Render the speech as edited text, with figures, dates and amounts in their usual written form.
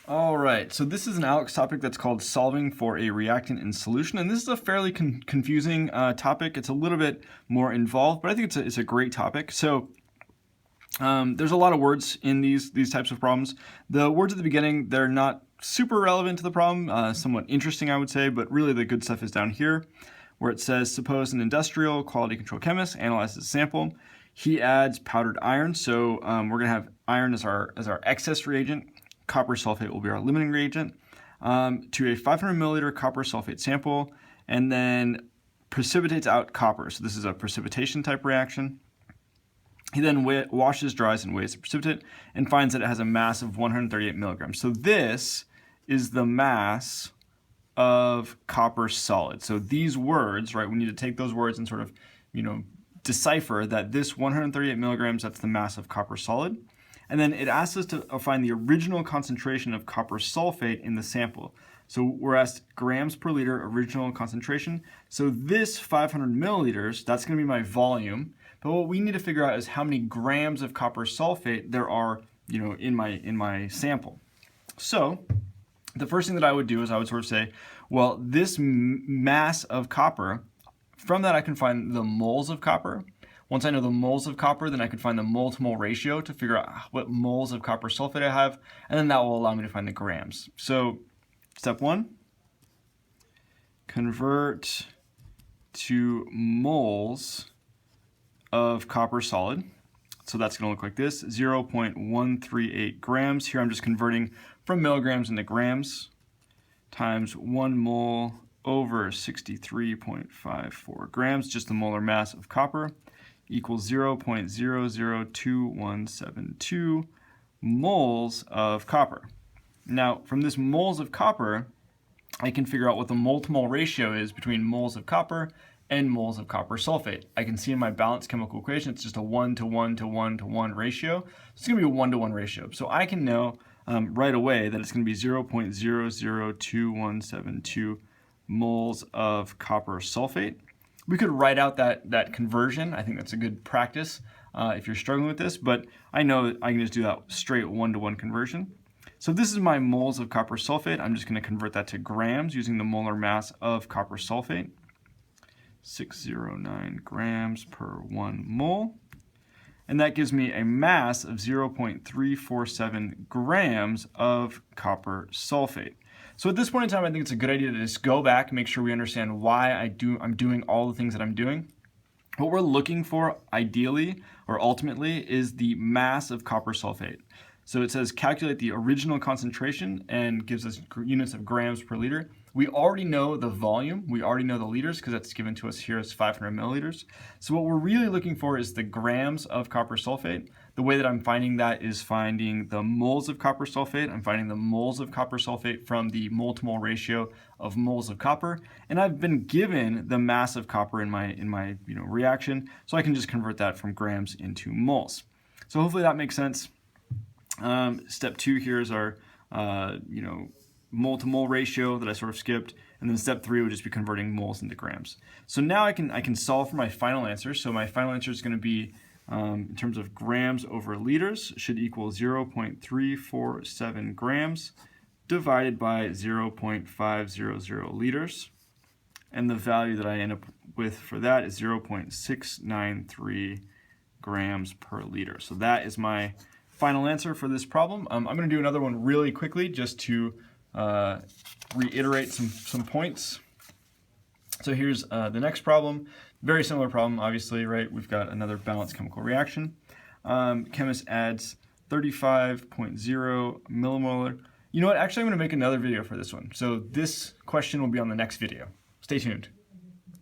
All right, so this is an ALEKS topic that's called solving for a reactant in solution, and this is a fairly confusing topic. It's a little bit more involved, but I think it's a great topic. So there's a lot of words in these types of problems. The words at the beginning, they're not super relevant to the problem, somewhat interesting, I would say, but really the good stuff is down here, where it says, suppose an industrial quality control chemist analyzes a sample. He adds powdered iron, so we're going to have iron as our excess reagent. Copper sulfate will be our limiting reagent, to a 500 milliliter copper sulfate sample, and then precipitates out copper. So this is a precipitation type reaction. He then washes, dries, and weighs the precipitate and finds that it has a mass of 138 milligrams. So this is the mass of copper solid. So these words, right, we need to take those words and sort of, decipher that this 138 milligrams, that's the mass of copper solid. And then it asks us to find the original concentration of copper sulfate in the sample. So we're asked grams per liter original concentration. So this 500 milliliters, that's going to be my volume. But what we need to figure out is how many grams of copper sulfate there are, in my sample. So the first thing that I would do is I would sort of say, well, this mass of copper, from that I can find the moles of copper. Once I know the moles of copper, then I can find the mole to mole ratio to figure out what moles of copper sulfate I have, and then that will allow me to find the grams. So step one, convert to moles of copper solid. So that's going to look like this, 0.138 grams. Here I'm just converting from milligrams into grams, times 1 mole over 63.54 grams, just the molar mass of copper, equals 0.002172 moles of copper. Now, from this moles of copper, I can figure out what the mole to mole ratio is between moles of copper and moles of copper sulfate. I can see in my balanced chemical equation, it's just a 1 to 1 to 1 to 1 ratio. It's going to be a 1 to 1 ratio. So I can know right away that it's going to be 0.002172 moles of copper sulfate. We could write out that conversion. I think that's a good practice if you're struggling with this, but I know I can just do that straight 1-to-1 conversion. So this is my moles of copper sulfate. I'm just going to convert that to grams using the molar mass of copper sulfate. 609 grams per 1 mole. And that gives me a mass of 0.347 grams of copper sulfate. So at this point in time, I think it's a good idea to just go back and make sure we understand why I'm doing all the things that I'm doing. What we're looking for ideally or ultimately is the mass of copper sulfate. So it says calculate the original concentration and gives us units of grams per liter. We already know the volume, we already know the liters because that's given to us here as 500 milliliters. So what we're really looking for is the grams of copper sulfate. The way that I'm finding that is finding the moles of copper sulfate. I'm finding the moles of copper sulfate from the mole to mole ratio of moles of copper. And I've been given the mass of copper in my reaction, so I can just convert that from grams into moles. So hopefully that makes sense. Step 2 here is our mole to mole ratio that I sort of skipped, and then step 3 would just be converting moles into grams. So now I can solve for my final answer. So my final answer is going to be in terms of grams over liters should equal 0.347 grams divided by 0.500 liters, and the value that I end up with for that is 0.693 grams per liter. So that is my final answer for this problem. I'm going to do another one really quickly just to reiterate some points. So here's the next problem. Very similar problem, obviously, right? We've got another balanced chemical reaction. Chemist adds 35.0 millimolar. You know what? Actually, I'm going to make another video for this one. So this question will be on the next video. Stay tuned.